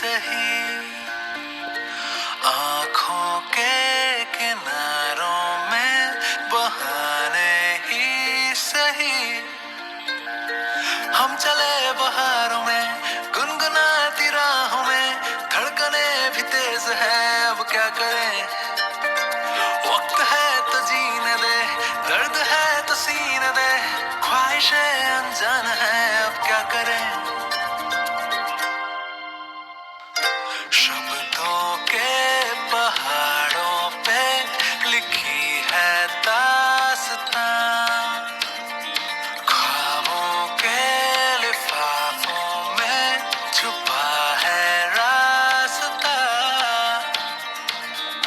सही, आँखों के किनारों में बहाने ही सही, हम चले बहारों में गुनगुनाती राहों में, धड़कने भी तेज है अब क्या करें, वक्त है तो जीने दे, दर्द है तो सीने दे, ख्वाहिशें अनजान है अब क्या करें, शब्दों के पहाड़ों पे लिखी है दास्तां, ख्वाबों के लिफाफों में छुपा है रास्ता,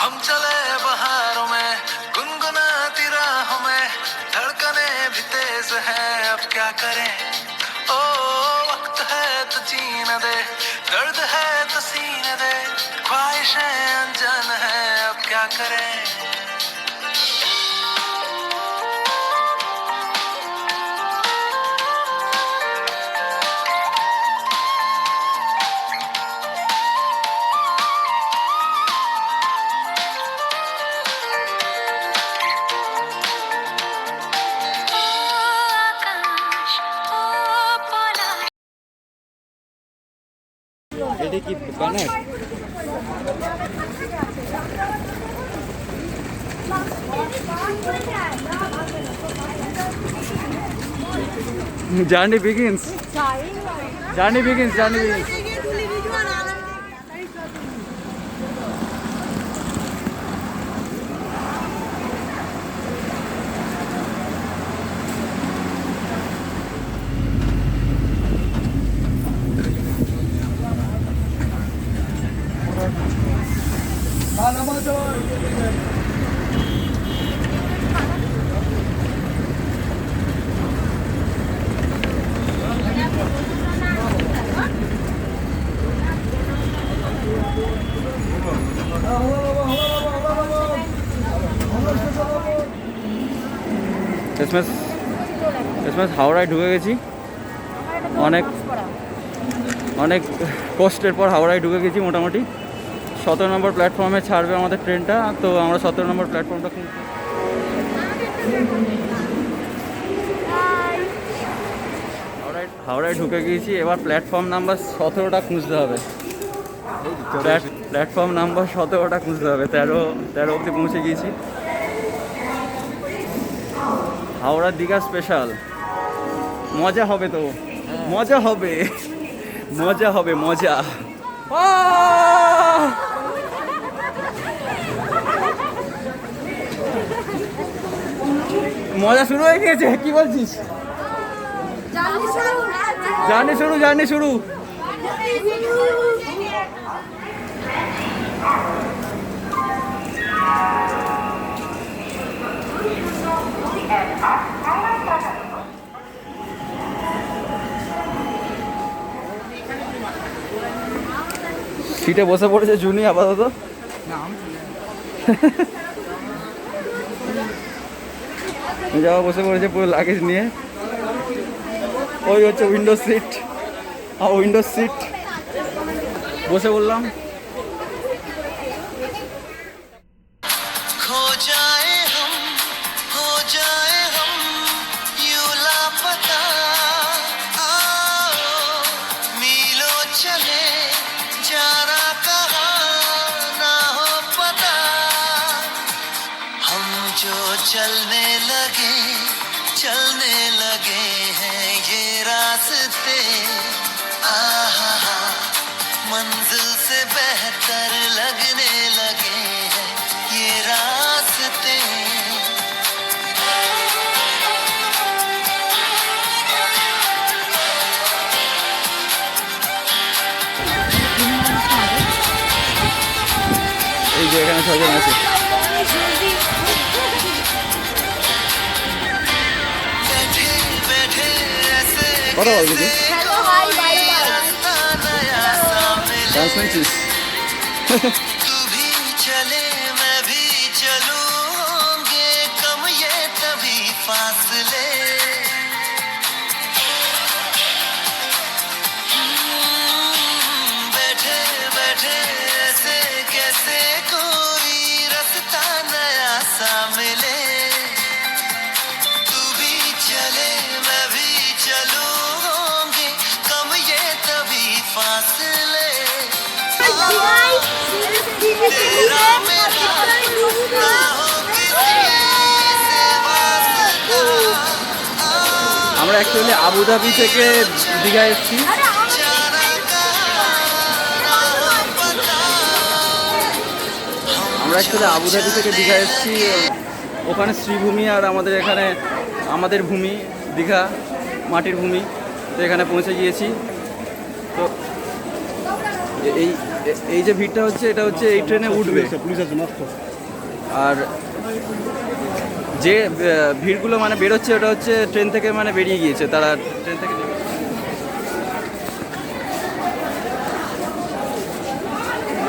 हम चले बहारों में गुनगुनाती राहों में, धड़कने भी तेज है अब क्या करें, ओ वक्त है तो जीने दे, दर्द है तो सीने दे, ख्वाहिशें अनजान है अब क्या करें। এটা কি banner? Journey begins, journey begins, journey begins. SMS হাওড়ায় ঢুকে গেছি, অনেক অনেক কষ্টের পর হাওড়ায় ঢুকে গেছি। মোটামুটি 17 নম্বর প্ল্যাটফর্মে ছাড়বে আমাদের ট্রেনটা, তো আমরা 17 নম্বর প্ল্যাটফর্মটা হাওড়ায় ঢুকে গিয়েছি। এবার প্ল্যাটফর্ম নাম্বার 17টা খুঁজতে হবে, প্ল্যাটফর্ম নাম্বার 17টা খুঁজতে হবে। 13 অবধি পৌঁছে গিয়েছি। হাওড়া দীঘা স্পেশাল, মজা হবে তো, মজা হবে, মজা হবে, মজা। মজা শুরু হয়ে গিয়েছে, কি বলছিস? জার্নি শুরু, জার্নি শুরু। সিটে বসে পড়েছে জুনি আপাতত। যাওয়া বসে পড়েছে পুরো লাগেজ নিয়ে। ওই হচ্ছে উইন্ডো সিট, উইন্ডো সিট বসে বললাম। खो जाए हम, हो जाए हम यूं लापता, आओ मीलों चले जाना कहाँ ना हो पता, हम जो चलने लगे हैं ये रास्ते, आहा मंजिल से बेहतर लगने लगे हैं ये रास्ते। এই যে এখানে 6 জন আছে। কথা বল দিদি। Hello, hi, bye bye. Dance শুনছিস? तू भी चले मैं भी चलूं, होंगे कम ये तभी फासले, बैठे तेरा मेरा ना हो किसी से वास्ता আমরা অ্যাকচুয়ালি আবুধাবি থেকে দীঘা এসেছি। जाना कहाँ ना हो पता আমরা অ্যাকচুয়ালি আবুধাবি থেকে দীঘা এসেছি। ওখানে শ্রীভূমি আর আমাদের এখানে আমাদের ভূমি দীঘা মাটির ভূমি, তো এখানে পৌঁছে গিয়েছি। তো এই এই যে ভিড়টা হচ্ছে, এটা হচ্ছে এই ট্রেনে উঠবে। আর যে ভিড়গুলো মানে বেরোচ্ছে, ওটা হচ্ছে ট্রেন থেকে মানে বেরিয়ে গিয়েছে, তারা ট্রেন থেকে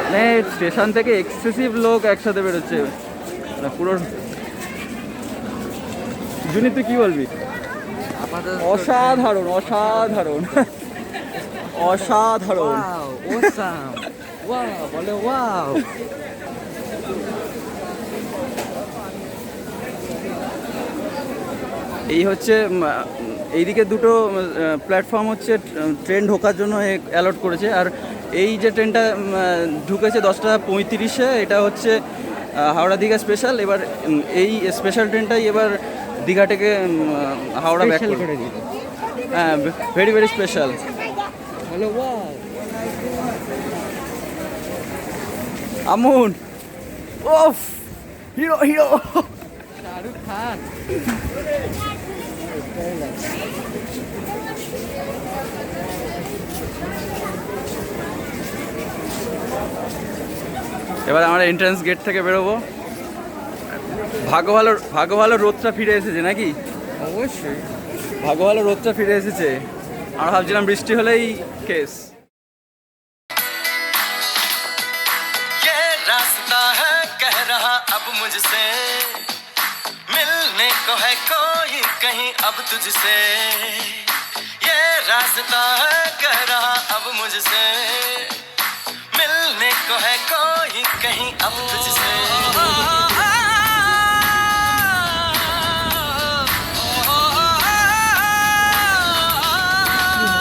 মানে স্টেশন থেকে এক্সেসিভ লোক একসাথে বেরোচ্ছে না পুরো। জুনি তুই কি বলবি? অসাধারণ অসাধারণ অসাধারণ। বলে ওয়াও। এই হচ্ছে এইদিকে দুটো প্ল্যাটফর্ম হচ্ছে ট্রেন ঢোকার জন্য অ্যালট করেছে। আর এই যে ট্রেনটা ঢুকেছে 10:35-এ, এটা হচ্ছে হাওড়া দীঘা স্পেশাল। এবার এই স্পেশাল ট্রেনটাই এবার দীঘা থেকে হাওড়া ব্যাক করে। হ্যাঁ, ভেরি ভেরি স্পেশাল। বলে ওয়াও। আমুন ওফ, হিরো হিরো। শাহরুখ খান। এবার আমরা এন্ট্রান্স গেট থেকে বেরোবো। ভাগ্য ভালো রোদটা ফিরে এসেছে নাকি? অবশ্যই। ভাগ্য ভালো রোদটা ফিরে এসেছে। আমরা ভাবছিলাম বৃষ্টি হলেই কেস। ये रास्ता है कह रहा अब मुझसे मिलने को है कोई कहीं अब तुझसे ये रास्ता है कह रहा अब मुझसे मिलने को है कोई कहीं अब तुझसे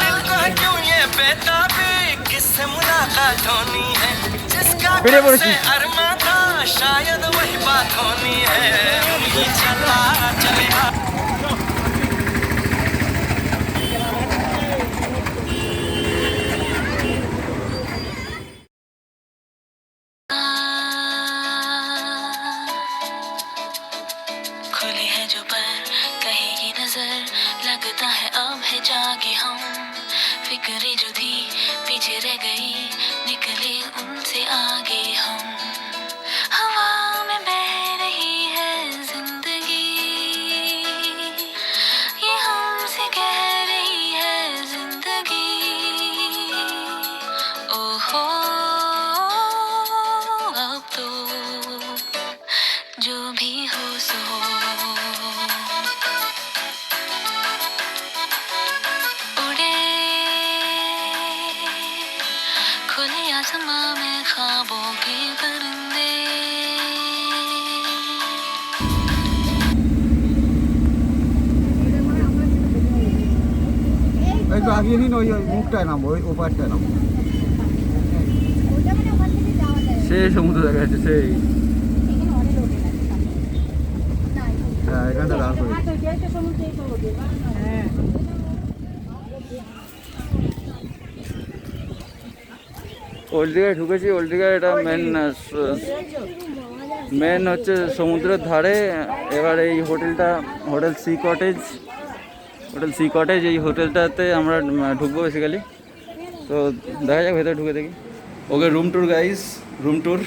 दिल को है क्यों ये बेताबी किससे मुलाकात होनी है जिसका फिरे कब से पड़ेছি। अरमा था शायद वही बात होनी है ये चला चलेगा खुली है जो पर कहेगी नजर लगता है अब है जागे हम फिक्री जो थी पीछे रह गई निकले उनसे आगे हम हवा में बह रही है जिंदगी ये हमसे कह रही है जिंदगी ओहो अब तो जो भी हो सो उड़े खुले आसमां में ख्वाबों के परिंदे একটু আগিয়ে নিন, ওই ওই মুখটায় নামবো, ওই ওপারটায় নামবো। সেই সমুদ্র দেখা যাচ্ছে সেই। হ্যাঁ, এখানটা দাঁড় করে। ওল্ড দীঘায় ঢুকেছি। ওল্ড দীঘায় এটা মেন হচ্ছে সমুদ্রের ধারে। এবার এই হোটেলটা হোটেল সি কটেজ, এই হোটেলটাতে আমরা ঢুকবো বেসিক্যালি। তো দেখা যাক ভেতরে ঢুকে দেখি। Okay, room tour guys, room tour.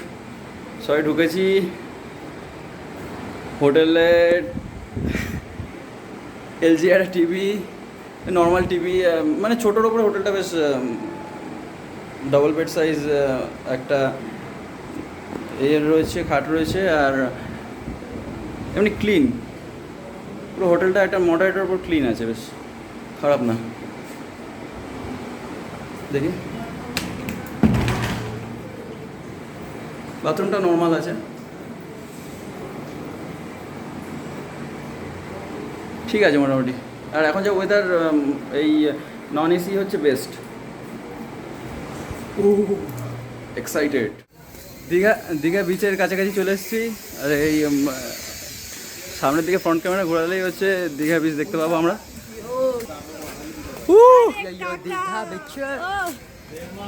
সবাই ঢুকেছি হোটেলে। এলজি একটা টিভি, নর্মাল টিভি, মানে ছোটোর ওপরে হোটেলটা বেশ ডবল বেড সাইজ একটা এর রয়েছে, খাট রয়েছে। আর এমনি ক্লিন পুরো হোটেলটা, একটা মডারেটের উপর ক্লিন আছে, বেশ খারাপ না। দেখি বাথরুমটা নর্মাল আছে, ঠিক আছে মোটামুটি। আর এখন যা ওয়েদার, এই নন এসি হচ্ছে বেস্ট। এক্সাইটেড। দীঘা দীঘা বিচের কাছাকাছি চলে এসেছি। আর এই সামনের দিকে ফ্রন্ট ক্যামেরা ঘোরালেই হচ্ছে দীঘা বিচ দেখতে পাবো আমরা।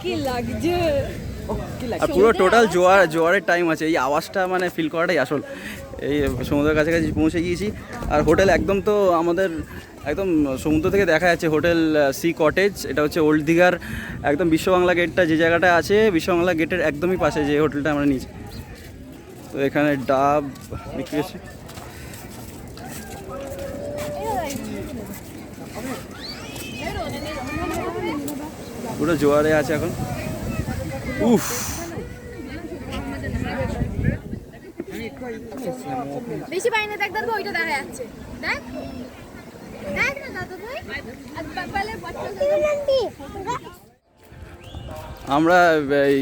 কি লাগছে আর পুরো টোটাল জোয়ারের টাইম আছে, এই আওয়াজটা মানে ফিল করাটাই আসল। এই সমুদ্রের কাছাকাছি পৌঁছে গিয়েছি। আর হোটেল একদম তো আমাদের একদম সমুদ্র থেকে দেখা যাচ্ছে, হোটেল সি কটেজ। এটা হচ্ছে ওল্ড দীঘার একদম বিশ্ববাংলা গেটটা যে জায়গাটা আছে, বিশ্ববাংলা গেটের একদমই পাশে যে হোটেলটা আমরা নিয়েছি। তো এখানে ডাব বিক্রি হচ্ছে। পুরো জোয়ারে আছে এখন। উফ, বেশি বাইরে দেখ দাদা, ওইটা দেখা যাচ্ছে। দেখ দেখ না দাদা ভাই, আর বাবালে বটল আমরা এই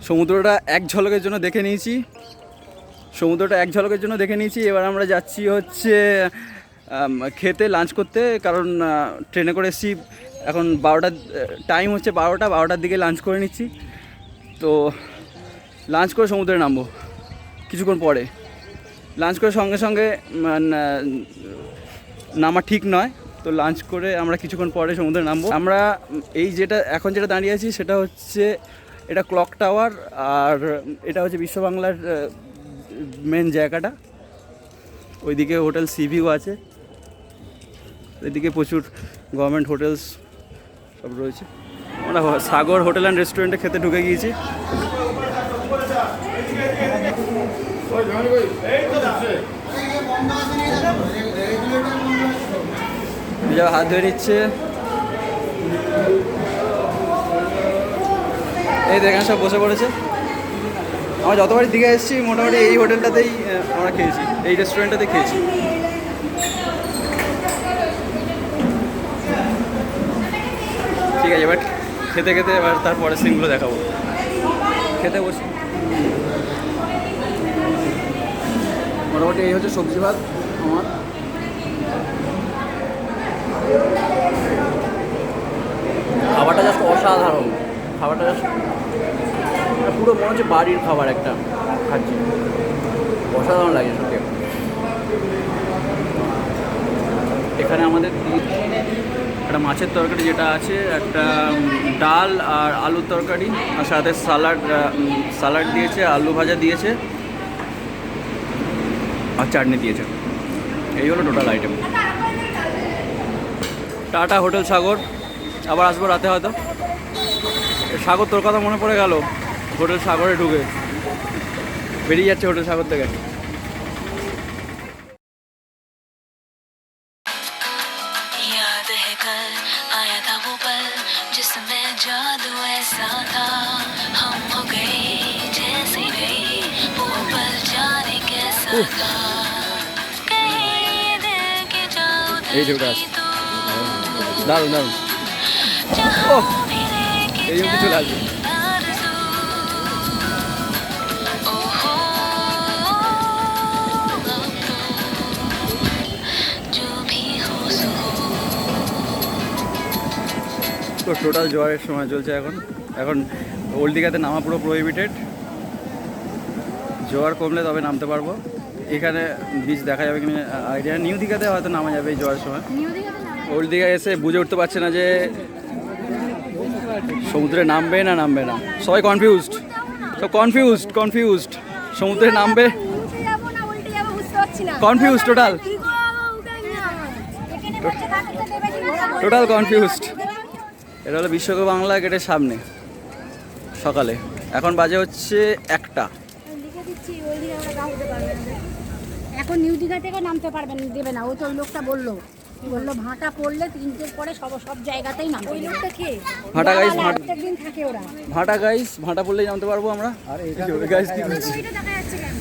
সমুদ্রটা এক ঝলকের জন্য দেখে নিয়েছি। এবার আমরা যাচ্ছি হচ্ছে খেতে, লাঞ্চ করতে। কারণ ট্রেনে করে এসেছি, এখন 12টার টাইম হচ্ছে, 12টার দিকে লাঞ্চ করে নিচ্ছি। তো লাঞ্চ করে সমুদ্রে নামবো কিছুক্ষণ পরে। লাঞ্চ করে সঙ্গে সঙ্গে নামা ঠিক নয়, তো লাঞ্চ করে আমরা কিছুক্ষণ পরে সমুদ্রে নামবো। আমরা এই এখন যেটা দাঁড়িয়ে আছি সেটা হচ্ছে, এটা ক্লক টাওয়ার। আর এটা হচ্ছে বিশ্ববাংলার মেন জায়গাটা। ওইদিকে হোটেল সি ভিউ আছে, এদিকে প্রচুর গভর্নমেন্ট হোটেলস সব রয়েছে। আমরা সাগর হোটেল অ্যান্ড রেস্টুরেন্টে খেতে ঢুকে গিয়েছি। হাত ধরে নিচ্ছে, এই দেখেন সব বসে পড়েছে। আমরা যতবারই দীঘা এসেছি মোটামুটি এই হোটেলটাতেই আমরা খেয়েছি, এই রেস্টুরেন্টটাতে খেয়েছি। ঠিক আছে, এবার খেতে খেতে এবার তারপরে সিনগুলো দেখাবো। খেতে বসি। মোটামুটি এই হচ্ছে সবজি ভাত আমার। খাবারটা জাস্ট অসাধারণ, খাবারটা জাস্ট পুরো মনে হচ্ছে বাড়ির খাবার একটা খাচ্ছি, অসাধারণ লাগে সত্যি। এখানে আমাদের একটা মাছের তরকারি যেটা আছে, একটা ডাল আর আলুর তরকারি, আর সাথে সালাড দিয়েছে, আলু ভাজা দিয়েছে, আর চাটনি দিয়েছে। এই হলো টোটাল আইটেম। টাটা হোটেল সাগর, আবার আসবো রাতে হয়তো। সাগর, তোর কথা মনে পড়ে গেল, হোটেল সাগরে ঢুকে বেরিয়ে যাচ্ছে হোটেল সাগর থেকে। याद है कल आया था वो पल जिसमें जादू ऐसा था, हम हो गए जैसे गए वो पल जाने कैसा था, कहीं दिल के जाओ এই যে ওটা দারুণ দারুণ, এই অবধি চলে আসবে। তো টোটাল জোয়ারের সময় চলছে এখন ওল্ড দীঘাতে নামা পুরো প্রোহিবিটেড। জোয়ার কমলে তবে নামতে পারবো। এখানে বিচ দেখা যাবে কিনা আইডিয়া। নিউ দীঘাতে হয়তো নামা যাবে এই জোয়ারের সময়। ওল্ড দীঘায় এসে বুঝে উঠতে পারছে না যে সমুদ্রে নামবে না সবাই কনফিউজড সমুদ্রে নামবে, কনফিউজড, টোটাল কনফিউজড। এটা হলো বিশ্ববাংলা গেটের সামনে সকালে, এখন বাজে হচ্ছে 1টা। এখন নিউ দীঘা থেকে নামতে পারবেন, দেবে না। ওই তো ওই লোকটা বললো ভাটা পড়লে 3টের পরে সব জায়গাতেই নামবে। ওই লোকটা কে? ভাটা গাইস, একদিন থাকে ওরা। ভাটা পড়লেই নামতে পারবো আমরা। আর গাইস কি করছে? ওইটা দেখা যাচ্ছে কেন?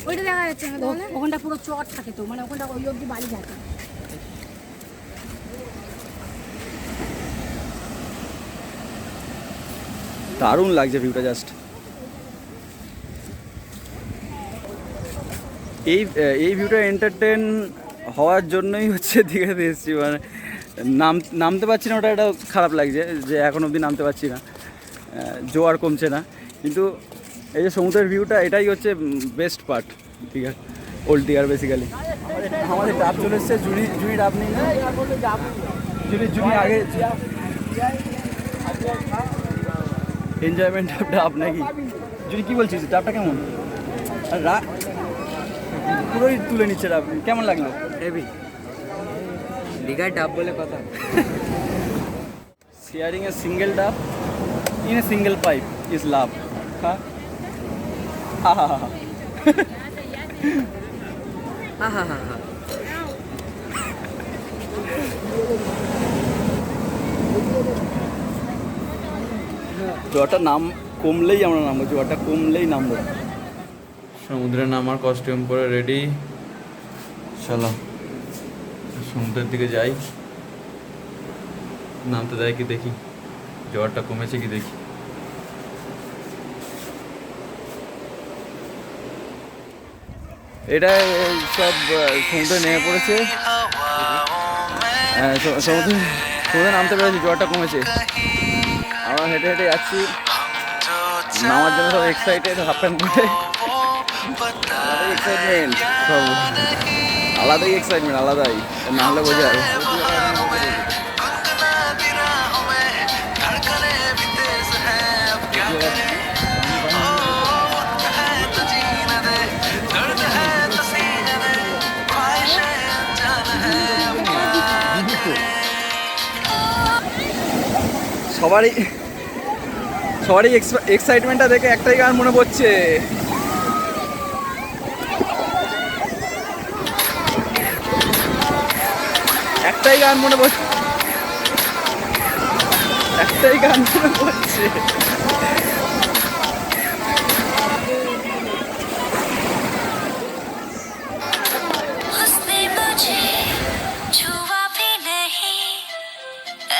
ওইটা দেখা যাচ্ছে না তাহলে? ওখানটা পুরো চট থাকে তো, মানে ওখানটা ওই অবধি বাড়ি থাকে। দারুণ লাগছে ভিউটা জাস্ট। এই ভিউটা এন্টারটেন হওয়ার জন্যই হচ্ছে দীঘাতে এসেছি। মানে নামতে পারছি না, ওটা খারাপ লাগছে যে এখন অবধি নামতে পারছি না, জোয়ার কমছে না। কিন্তু এই যে সমুদ্রের ভিউটা এটাই হচ্ছে বেস্ট পার্ট ঠিক আছে ওল্ড দীঘার বেসিক্যালি। আমাদের ডাব চলে এসছে, জুড়ি ডাব নেই না, জুড়ি আগে এনজয়মেন্ট ডাব নাকি জুড়ি কী বলছিস ডাবটা কেমন? আর পুরোই তুলে নিচ্ছে ডাব, কেমন লাগলো? হেভি দীঘার ডাব বলে কথা। শেয়ারিং এ সিঙ্গেল ডাব in a single pipe is love. হ্যাঁ জলটা নাম কমলেই আমরা নামবো, জলটা কমলেই নামবো। সমুদ্রে নামার কস্টিউম পরে রেডি, চলো সমুদ্রের দিকে যাই। নামতে দেয় কি দেখি, জলটা কমেছে কি দেখি। এটা সব সমুদ্রে নেমে পড়েছে, সমুদ্রে নামতে পেরেছি, জলটা কমেছে। আমরা হেঁটে হেঁটে যাচ্ছি, নামার জন্য সব এক্সাইটেড, হাফ প্যান্ট পরে এক্সাইটমেন্ট, সব আলাদাই এক্সাইটমেন্ট, আলাদাই, না হলে বোঝা যাবে। সবারই এক্সাইটমেন্টটা দেখে একটাই গান মনে পড়ছে, একটাই গান মনে পড়ছে। उसने मुझे छुआ भी नहीं,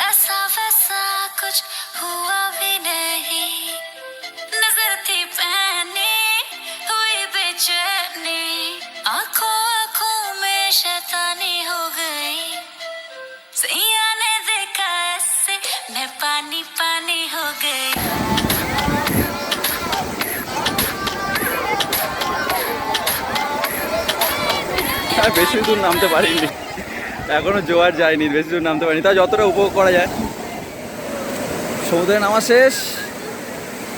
ऐसा वैसा कुछ हुआ भी नहीं, नजर थी पहनी हुई बेचैनी, आंखों आंखों में शैतानी हो गई, सैया ने देखा ऐसे मैं पानी पानी हो गई। আর বেশি দূর নামতে পারিনি, এখনো জোয়ার যায়নি, বেশি দূর নামতে পারিনি, তাই যতটা উপভোগ করা যায়। সমুদ্রে নামা শেষ,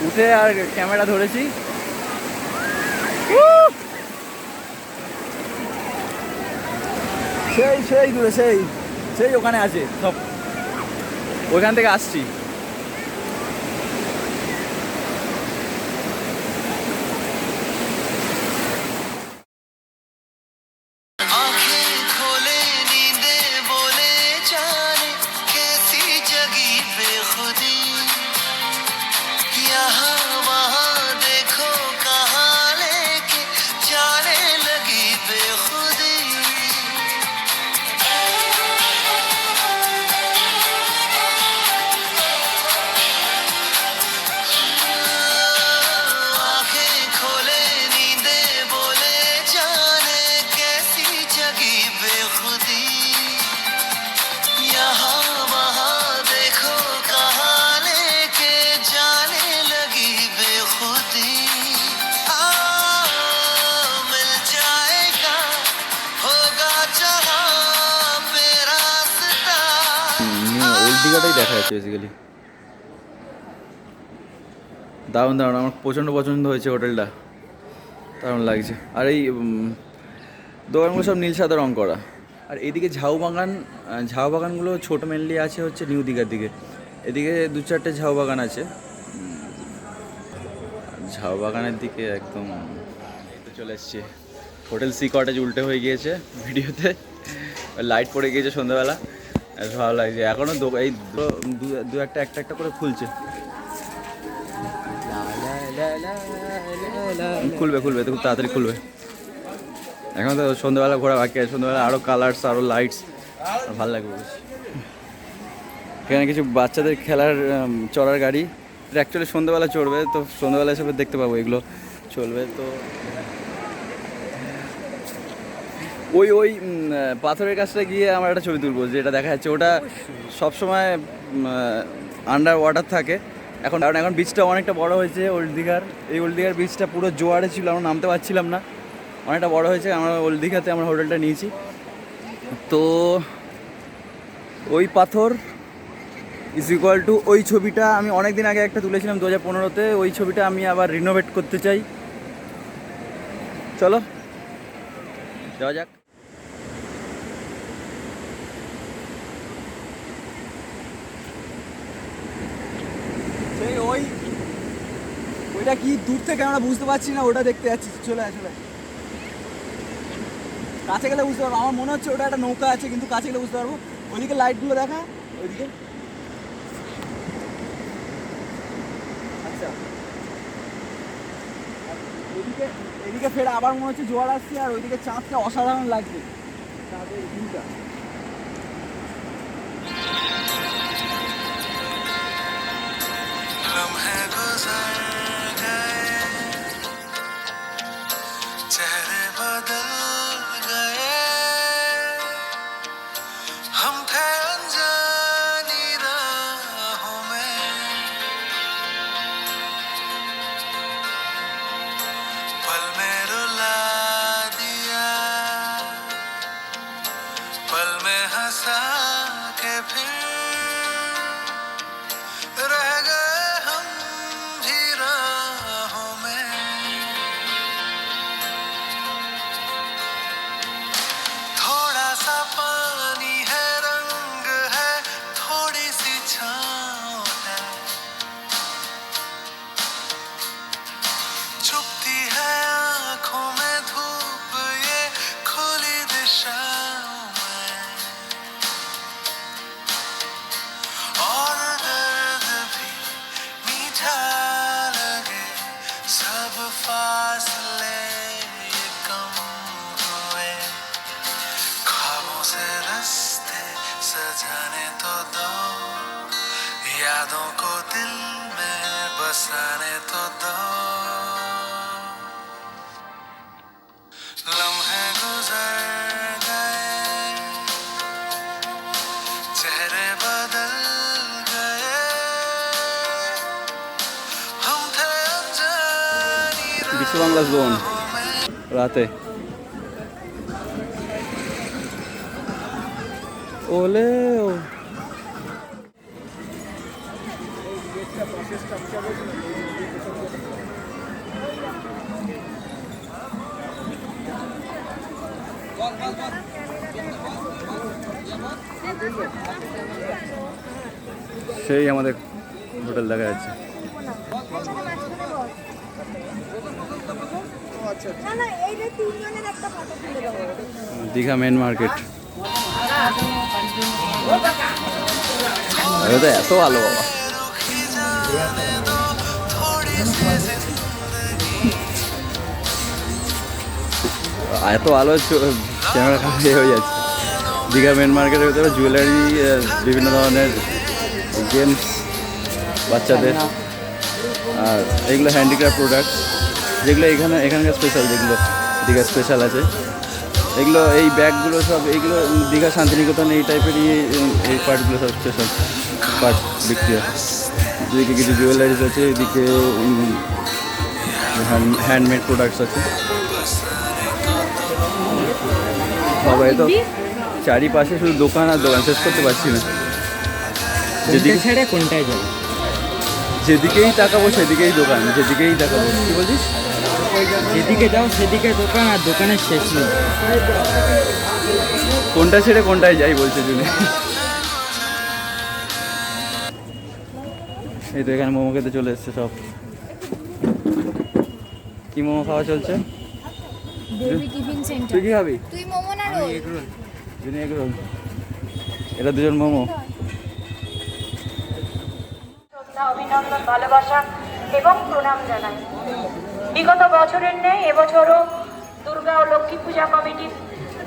উঠে আর ক্যামেরা ধরেছি। সেই দূরে, সেই ওখানে আছে সব, ওইখান থেকে আসছি। आंखें खोले नींदे बोले जाने कैसी जगी बेखुदी, यहाँ वहाँ देखो कहाँ लेके जाने लगी बेखुदी। आंखें खोले नींदे बोले जाने कैसी जगी बेखुदी, यहाँ वहाँ देखो कहाँ लेके जाने लगी बेखुदी। मिल जाएगा होगा जहाँ पे रास्ता। ওল্ড দীঘাটাই দেখা যাচ্ছে বেসিক্যালি। দারুণ, আমার প্রচণ্ড পছন্দ হয়েছে হোটেলটা, দারুণ লাগছে। আর এই দোকানগুলো সব নীল সাদা রং করা। আর এদিকে ঝাউ বাগানগুলো ছোট মেনলি আছে হচ্ছে নিউ দীঘার দিকে, এদিকে 2-4টে ঝাউ বাগান আছে। ঝাউ বাগানের দিকে একদম এই তো চলে এসছে। হোটেল সি কটেজ উল্টে হয়ে গিয়েছে ভিডিওতে, লাইট পড়ে গিয়েছে সন্ধ্যাবেলা, ভালো লাগছে। এখনও এই একটা করে খুলছে, খুলবে তো খুব তাড়াতাড়ি খুলবে। এখন তো সন্ধ্যাবেলা ঘোরা বাকি আছে, সন্ধ্যাবেলা আরও কালার্স, আরও লাইটস, ভালো লাগবে বেশি। এখানে কিছু বাচ্চাদের খেলার চড়ার গাড়ি, এটা অ্যাকচুয়ালি সন্ধ্যাবেলা চড়বে, তো সন্ধ্যাবেলা হিসেবে দেখতে পাবো এগুলো চলবে। তো ওই পাথরের কাছটা গিয়ে আমরা একটা ছবি তুলবো, যেটা দেখা যাচ্ছে ওটা সবসময় আন্ডার ওয়াটার থাকে, এখন বিচটা অনেকটা বড় হয়েছে ওল্ড দীঘার। এই ওল্ড দীঘার বিচটা পুরো জোয়ারে ছিল, আমরা নামতে পারছিলাম না, অনেকটা বড় হয়েছে। আমরা ওল্ড দীঘাতে আমরা হোটেলটা নিয়েছি। তো ওই পাথর ইজ ইকুয়াল টু ওই ছবিটা আমি অনেক দিন আগে একটা তুলেছিলাম 2015-তে, ওই ছবিটা আমি আবার রিনোভেট করতে চাই। চলো যাওয়া যাক। সেই ওইটা কি দূর থেকে আমরা বুঝতে পারছি না, ওটা দেখতে যাচ্ছি। চলে কাছে গেলে বুঝতে পারবো। আমার মনে হচ্ছে ওটা একটা নৌকা আছে, কিন্তু কাছে গেলে বুঝতে পারবো। ওইদিকে লাইটগুলো দেখা, ওইদিকে। আচ্ছা, এদিকে ফের আবার মনে হচ্ছে জোয়ার আসছে, আর ওইদিকে চাঁদটা অসাধারণ লাগছে, চাঁদের ভিউটা। लम्हे गुजर गए, चेहरे बदल गए, हम थे अनजानी राहों में, पल में रुला दिया, पल में हंसा के फिर रह गए हम भी राहों में। थोड़ा सा पानी है, रंग है, थोड़ी सी छाँव है, चुभती है आँखों में धूप ये खुली दिशाओं में, और दर्द भी मीठा लगे, सब फासले ये कम हुए, ख्वाबों से रास्ते सजाने तो दो, यादों को दिल में बसाने तो दो, लम्हे गुजर गए, चेहरे बदल गए, हम थे अनजानी বিশ্ব বাংলা জোন রাতে। ওলে ও সেই আমাদের হোটেল দেখা যাচ্ছে। Digha main market. এটা তো এত ভালো বাবা। रुखी जाने दो थोड़ी सी जिंदगी, এত আলো ক্যামেরা খারাপ হয়ে যাচ্ছে। দীঘা মেন মার্কেটের ভিতরে জুয়েলারি, বিভিন্ন ধরনের গেমস বাচ্চাদের, আর এগুলো হ্যান্ডিক্রাফট প্রোডাক্ট, যেগুলো এখানকার স্পেশাল, যেগুলো দীঘা স্পেশাল আছে। এগুলো এই ব্যাগগুলো সব এইগুলো দীঘা শান্তিনিকেতন এই টাইপেরই, এই পার্টগুলো সব স্পেশাল পার্ট বিক্রি হয়। এদিকে কিছু জুয়েলারিস আছে, এদিকে হ্যান্ডমেড প্রোডাক্টস আছে। সবাই তো চারিপাশে শুধু দোকান আর দোকান, শেষ করতে পারছি না। যেদিকে ছেড়ে কোনটায় যাবে? যেদিকেই তাকাবো সেদিকেই দোকান, যেদিকেই তাকাবো। কি বলছিস? যেদিকে যাও সেদিকে দোকান, আর দোকানের শেষ নেই। কোনটা ছেড়ে কোনটায় যাই বলছে জুনে। এই তো এখানে মোমো খেতে চলে এসছে সব। কি মোমো খাওয়া চলছে? দেবী টিফিন তুই সেন্টার। কি খাবি? তুই মোমো না রোল? জুনি এগ রোল। এটা দুজন মোমো। শ্রদ্ধা, অভিনন্দন, ভালোবাসা এবং প্রণাম জানাই। বিগত বছরের ন্যায় এবছরও দুর্গা ও লক্ষ্মী পূজা কমিটি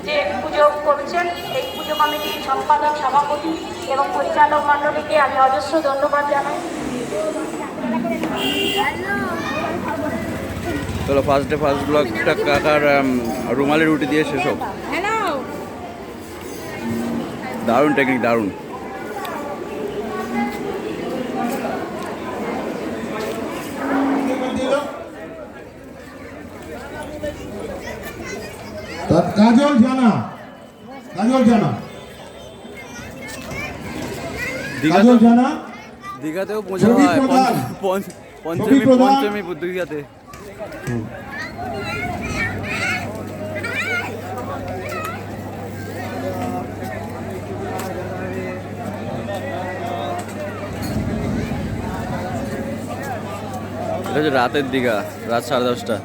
যে পুজো করছেন, এই পুজো কমিটির সম্পাদক, সভাপতি এবং পরিচালক মণ্ডলীকে আমি অজস্র ধন্যবাদ জানাই। চলো ফার্স্ট ডে ফার্স্ট ব্লগটা কাকার রুমালি রুটি দিয়ে শেষ হোক। দারুণ টেকনিক, দারুণ। কাজল জানা, কাজল জানা, কাজল জানা, দীঘাতেও পূজা ছবি হয় প্রধান। পঞ্চমী ছবি প্রধান। পঞ্চমী দীঘাতে। এটা হচ্ছে রাতের দীঘা, রাত 10:30।